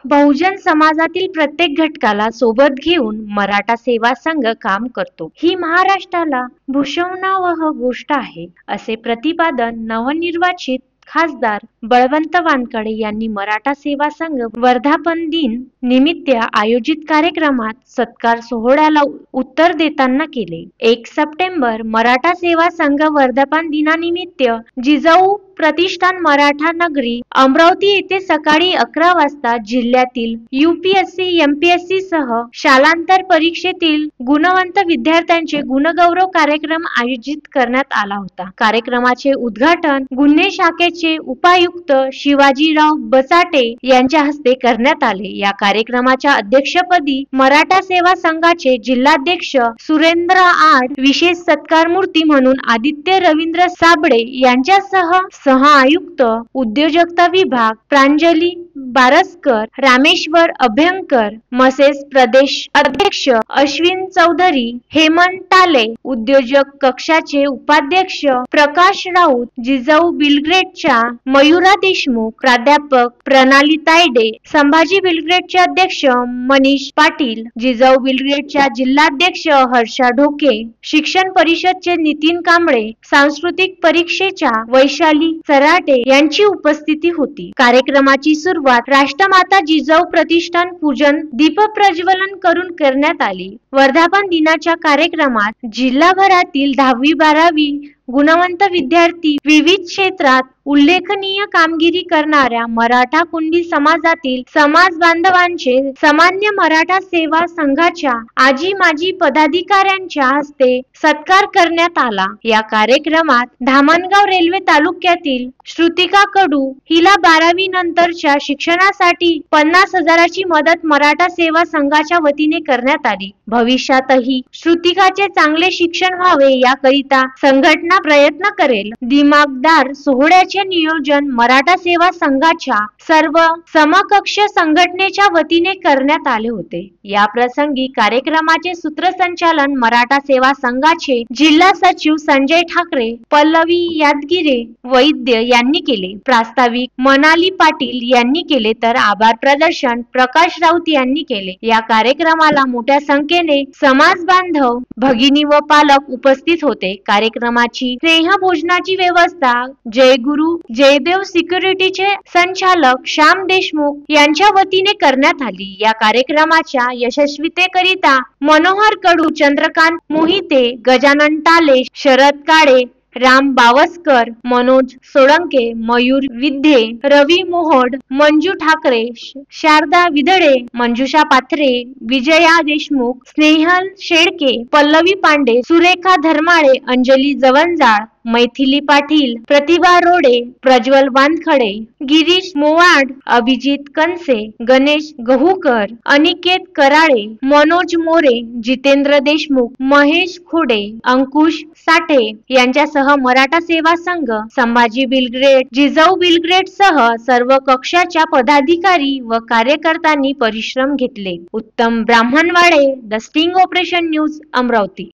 बहुजन समाजातील प्रत्येक घटकाला सोबत घेऊन मराठा सेवा संघ काम करतो. ही महाराष्ट्राला भूषवणावह गोष्ट आहे, असे प्रतिपादन नवनिर्वाचित खासदार बळवंत वानखडे यांनी मराठा सेवा संघ वर्धापन दिन निमित्त आयोजित कार्यक्रमात सत्कार सोहळ्याला उत्तर देताना केले. 1 सप्टेंबर मराठा सेवा संघ वर्धापन दिनानिमित्त जिजाऊ प्रतिष्ठान मराठा नगरी अमरावती येथे सकाळी 11 वाजता जिल्ह्यातील UPSC MPSC सह शालांतर परीक्षेतील गुणवंत विद्यार्थ्यांचे गुणगौरव कार्यक्रम आयोजित करण्यात आला होता. कार्यक्रमाचे उद्घाटन गुन्हे शाखेचे उपायुक्त शिवाजीराव बचाटे यांच्या हस्ते करण्यात आले. या कार्यक्रमाच्या अध्यक्षपदी मराठा सेवा संघाचे जिल्हाध्यक्ष सुरेंद्र आड, विशेष सत्कार मूर्ती म्हणून आदित्य रवींद्र साबळे यांच्यासह सह-आयुक्त उद्योजकता विभाग प्रांजली बारसकर, रामेश्वर अभ्यंकर, मसेस प्रदेश अध्यक्ष अश्विन चौधरी, हेमंत टाले, उद्योजक कक्षाचे उपाध्यक्ष प्रकाश राऊत, जिजाऊ बिलग्रेडच्या मयुरा देशमुख, प्राध्यापक प्रणाली तायडे, संभाजी बिलग्रेडचे अध्यक्ष मनीष पाटील, जिजाऊ बिलग्रेडच्या जिल्हाध्यक्ष हर्षा ढोके, शिक्षण परिषदचे नितीन कांबळे, सांस्कृतिक परीक्षेच्या वैशाली सराटे यांची उपस्थिती होती. कार्यक्रमाची सुरुवात राष्ट्रमाता जिजाऊ प्रतिष्ठान पूजन दीप प्रज्वलन करून करण्यात आली. वर्धापन दिनाच्या कार्यक्रमात जिल्हाभरातील 10वी-12वी गुणवंत विद्यार्थी, विविध क्षेत्रात उल्लेखनीय कामगिरी करणाऱ्या मराठा कुणबी समाजातील समाज बांधवांचे सामान्य मराठा सेवा संघाच्या आजी माजी पदाधिकाऱ्यांच्या हस्ते सत्कार करण्यात आला. या कार्यक्रमात धामणगाव रेल्वे तालुक्यातील श्रुतिका कडू हिला 12वी नंतरच्या शिक्षणासाठी 50,000ची मदत मराठा सेवा संघाच्या वतीने करण्यात आली. भविष्यातही श्रुतिकाचे चांगले शिक्षण व्हावे याकरिता संघटना प्रयत्न करेल. दिमागदार सोहळ्याचे नियोजन मराठा सेवा संघाच्या सर्व समकक्ष संघटनेच्या वतीने करण्यात आले होते. या प्रसंगी कार्यक्रमाचे सूत्रसंचालन मराठा सेवा संघाचे जिल्हा सचिव संजय ठाकरे, पल्लवी यादगिरे वैद्य यांनी केले. प्रास्ताविक मनाली पाटील यांनी केले तर आभार प्रदर्शन प्रकाश राऊत यांनी केले. या कार्यक्रमाला मोठ्या संख्येने समाज बांधव, भगिनी व पालक उपस्थित होते. कार्यक्रमाची स्नेहभोजनाची व्यवस्था जयगुरु जयदेव सिक्युरिटीचे संचालक श्याम देशमुख यांच्या वतीने करण्यात आली. या कार्यक्रमाच्या यशस्वीतेकरिता मनोहर कडू, चंद्रकांत मोहिते, गजानन टाले, शरद काळे, राम बावस्कर, मनोज सोळंके, मयूर विद्ये, रवी मोहोड, मंजू ठाकरे, शारदा विदळे, मंजुषा पाथरे, विजया देशमुख, स्नेहल शेळके, पल्लवी पांडे, सुरेखा धर्माळे, अंजली जवंजाळ, मैथिली पाटील, प्रतिभा रोडे, प्रज्वल वानखडे, गिरीश मोवाड, अभिजित कनसे, गणेश गहूकर, अनिकेत कराळे, मनोज मोरे, जितेंद्र देशमुख, महेश खोडे, अंकुश साठे यांच्यासह मराठा सेवा संघ, संभाजी बिलग्रेड, जिजाऊ बिलग्रेड सह सर्व कक्षाच्या पदाधिकारी व कार्यकर्त्यांनी परिश्रम घेतले. उत्तम Brahmanwade, the sting operation news, Amravati.